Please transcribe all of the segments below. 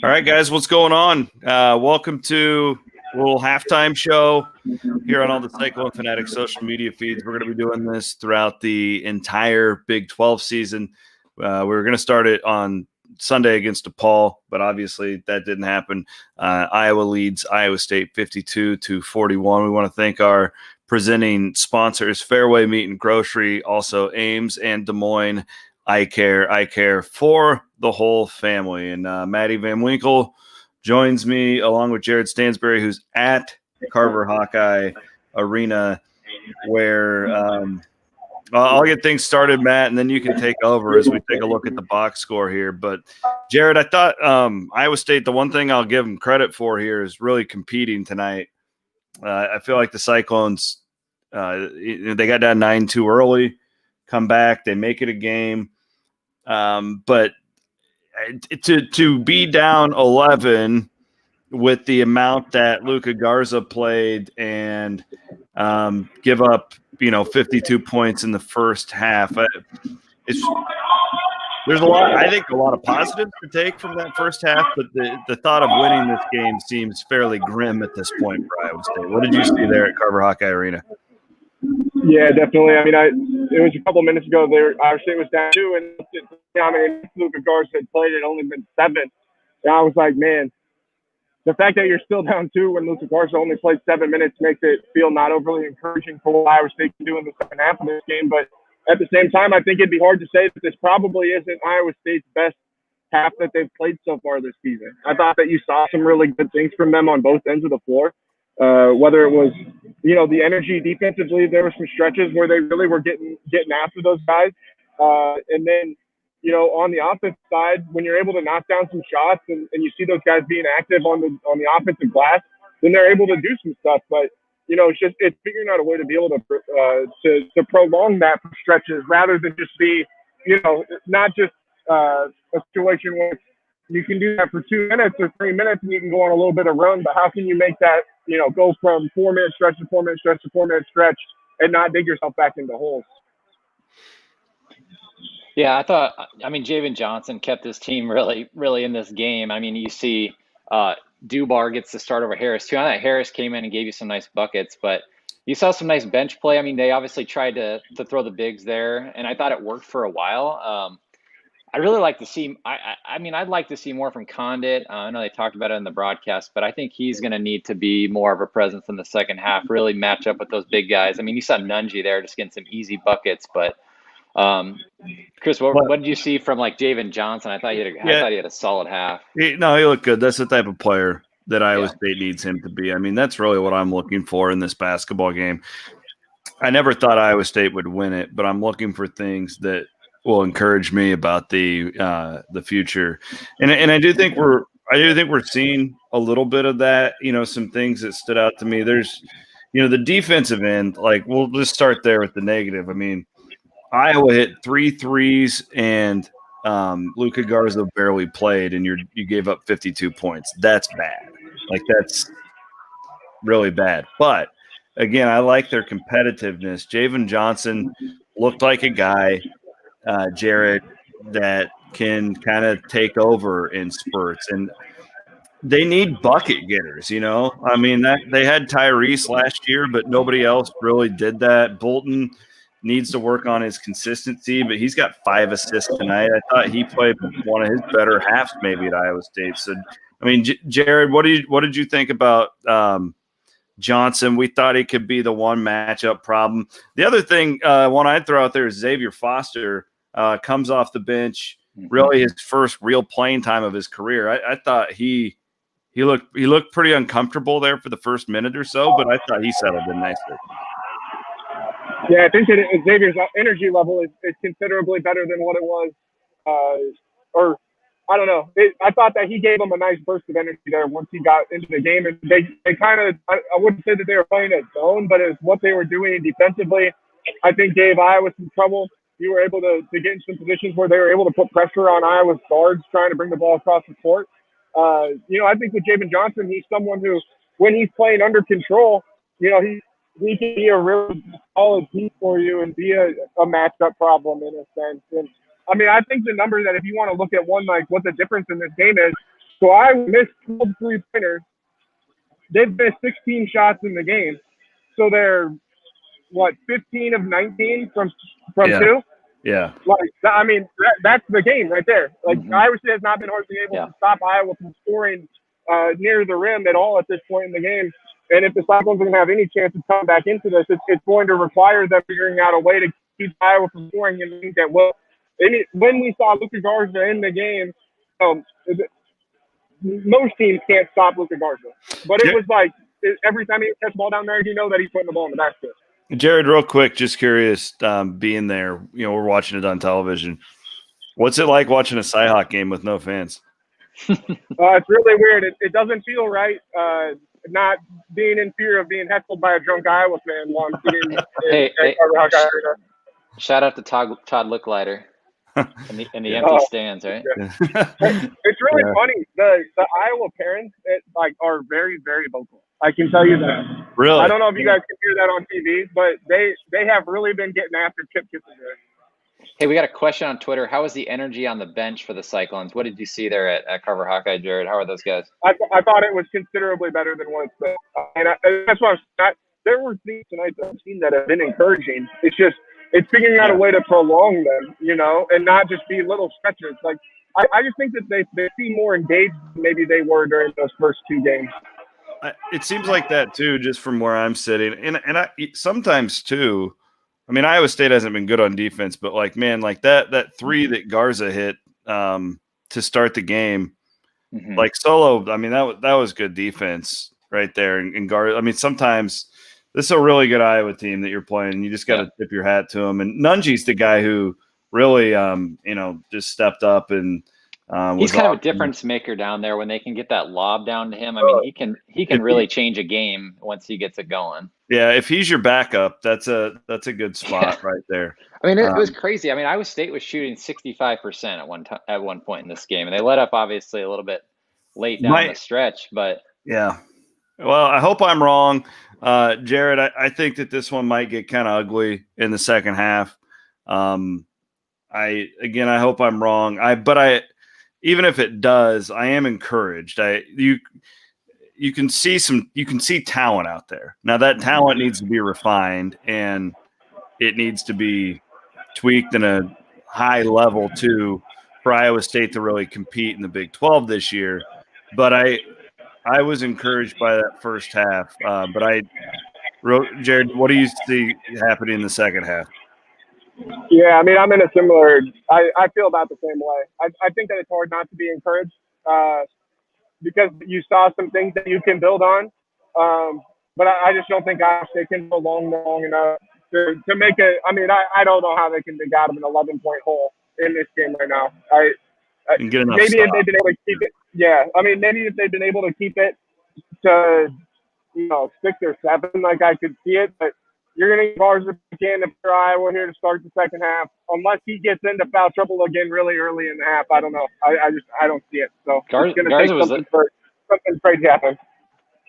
All right, guys, what's going on? Welcome to a little halftime show here on all the Cyclone Fanatic social media feeds. We're going to be doing this throughout the entire Big 12 season. We're going to start it on Sunday against DePaul, but obviously that didn't happen. Iowa leads Iowa State 52-41. We want to thank our presenting sponsors, Fareway Meat and Grocery, also Ames and Des Moines. I care for the whole family. And Maddie Van Winkle joins me along with Jared Stansbury, who's at Carver Hawkeye Arena, where I'll get things started, Matt, and then you can take over as we take a look at the box score here. But, Jared, I thought Iowa State, the one thing I'll give them credit for here is really competing tonight. I feel like the Cyclones, they got down 9-2 early, come back, they make it a game. But to be down 11 with the amount that Luka Garza played and give up, 52 points in the first half, there's a lot. I think a lot of positives to take from that first half, but the thought of winning this game seems fairly grim at this point for Iowa State. What did you see there at Carver Hawkeye Arena? Yeah, definitely. I mean, it was a couple minutes ago. Iowa State was down 2, and Luka Garza had played. It only been 7. And I was like, man, the fact that you're still down 2 when Luka Garza only played 7 minutes makes it feel not overly encouraging for what Iowa State can do in the second half of this game. But at the same time, I think it'd be hard to say that this probably isn't Iowa State's best half that they've played so far this season. I thought that you saw some really good things from them on both ends of the floor. Whether it was, the energy defensively, there were some stretches where they really were getting after those guys. And then, on the offensive side, when you're able to knock down some shots and you see those guys being active on the offensive glass, then they're able to do some stuff. But, it's figuring out a way to be able to prolong that for stretches rather than just be, not just a situation where you can do that for 2 minutes or 3 minutes and you can go on a little bit of run, but how can you make that, go from 4-minute stretch to 4-minute stretch to 4-minute stretch and not dig yourself back into holes? Yeah, Javen Johnson kept his team really, really in this game. I mean, you see Dubar gets the start over Harris too. I thought Harris came in and gave you some nice buckets, but you saw some nice bench play. I mean, they obviously tried to throw the bigs there, and I thought it worked for a while. I'd really like to see – I'd like to see more from Condit. I know they talked about it in the broadcast, but I think he's going to need to be more of a presence in the second half, really match up with those big guys. I mean, you saw Nunji there just getting some easy buckets, but Chris, what did you see from Javen Johnson? I thought he had a solid half. He looked good. That's the type of player that Iowa State needs him to be. I mean, that's really what I'm looking for in this basketball game. I never thought Iowa State would win it, but I'm looking for things that – will encourage me about the future, and I do think we're seeing a little bit of that. Some things that stood out to me. There's, the defensive end. We'll just start there with the negative. I mean, Iowa hit 3 threes, and Luka Garza barely played, and you gave up 52 points. That's bad. That's really bad. But again, I like their competitiveness. Javen Johnson looked like a guy. Jared, that can kind of take over in spurts, and they need bucket getters. I mean, that they had Tyrese last year, but nobody else really did that. Bolton needs to work on his consistency, but he's got 5 assists tonight. I thought he played one of his better halves maybe at Iowa State. So, I mean, Jared, what did you think about Johnson? We thought he could be the one matchup problem. The other thing, one I'd throw out there is Xavier Foster. Comes off the bench, really his first real playing time of his career. I thought he looked pretty uncomfortable there for the first minute or so, but I thought he settled in nicely. Yeah, I think that Xavier's energy level is considerably better than what it was. Or I don't know. I thought that he gave him a nice burst of energy there once he got into the game. And they kind of, I wouldn't say that they were playing a zone, but it's what they were doing defensively. I think gave Iowa some trouble. You were able to get in some positions where they were able to put pressure on Iowa's guards trying to bring the ball across the court. I think with Javen Johnson, he's someone who, when he's playing under control, he can be a really solid piece for you and be a matchup problem in a sense. And I mean, I think the number that if you want to look at one, like what the difference in this game is, so I missed 12 3-pointers. They've missed 16 shots in the game. So they're, 15 of 19 from two? Yeah. I mean, that's the game right there. Iowa State has not been hardly able to stop Iowa from scoring near the rim at all at this point in the game. And if the Cyclones are going to have any chance to come back into this, it's going to require them figuring out a way to keep Iowa from scoring. And I think that when we saw Luka Garza in the game, most teams can't stop Luka Garza. But it was like every time he gets the ball down there, you know that he's putting the ball in the basket. Jared, real quick, just curious, being there, we're watching it on television. What's it like watching a Cyhawk game with no fans? It's really weird. It doesn't feel right. Not being in fear of being heckled by a drunk Iowa fan while I'm sitting in Carver Hawkeye Arena. Shout out to Todd Licklider in the empty stands, right? Yeah. It's really funny. The Iowa parents are very, very vocal. I can tell you that. Really? I don't know if you guys can hear that on TV, but they have really been getting after Chip Kissinger. Hey, we got a question on Twitter. How was the energy on the bench for the Cyclones? What did you see there at Carver Hawkeye, Jared? How are those guys? I thought it was considerably better than what it's been. And that's why there were things tonight that I've seen that have been encouraging. It's figuring out a way to prolong them, and not just be little stretches. I just think that they seem more engaged than maybe they were during those first two games. It seems like that too, just from where I'm sitting. And I sometimes too, I mean, Iowa State hasn't been good on defense, but that three that Garza hit to start the game, Solo, I mean, that was good defense right there. And Garza, I mean, sometimes this is a really good Iowa team that you're playing, and you just got to tip your hat to him. And Nunji's the guy who really, just stepped up and he's kind of a difference maker down there when they can get that lob down to him. I mean, he can really change a game once he gets it going. Yeah, if he's your backup, that's a good spot right there. I mean, it was crazy. I mean, Iowa State was shooting 65% at one point in this game, and they let up obviously a little bit late down the stretch. But yeah, well, I hope I'm wrong, Jared. I think that this one might get kind of ugly in the second half. I hope I'm wrong. But even if it does, I am encouraged. You can see talent out there. Now that talent needs to be refined and it needs to be tweaked in a high level too for Iowa State to really compete in the Big 12 this year. But I was encouraged by that first half. Jared, what do you see happening in the second half? Yeah, I mean, I'm in a similar – I feel about the same way. I think that it's hard not to be encouraged because you saw some things that you can build on. But I just don't think Iowa State can go long enough to make it – I mean, I don't know how they can dig out of an 11-point hole in this game right now. Maybe if they've been able to keep it – yeah, I mean, maybe if they've been able to keep it to, 6 or 7, I could see it. But you're going to get Garza again if you're Iowa here to start the second half. Unless he gets into foul trouble again really early in the half, I don't know. I don't see it. So it's going to take something crazy happen.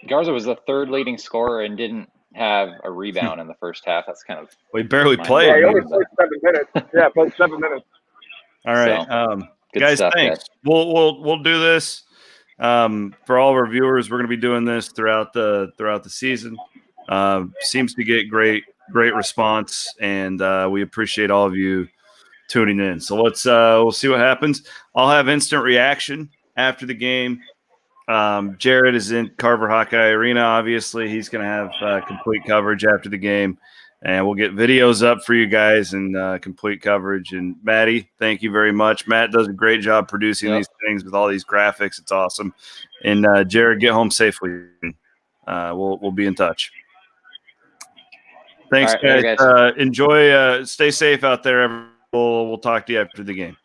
Garza was the third leading scorer and didn't have a rebound in the first half. That's kind of we barely played. Yeah, he only played 7 minutes. Yeah, played 7 minutes. All right, so, guys, stuff, thanks. Guys. We'll do this for all of our viewers. We're going to be doing this throughout the season. Seems to get great response, and we appreciate all of you tuning in. So we'll see what happens. I'll have instant reaction after the game. Jared is in Carver Hawkeye Arena. Obviously, he's going to have complete coverage after the game, and we'll get videos up for you guys and complete coverage. And Maddie, thank you very much. Matt does a great job producing these things with all these graphics. It's awesome. And Jared, get home safely. We'll be in touch. Thanks, All right, guys. guys. Enjoy. Stay safe out there. We'll talk to you after the game.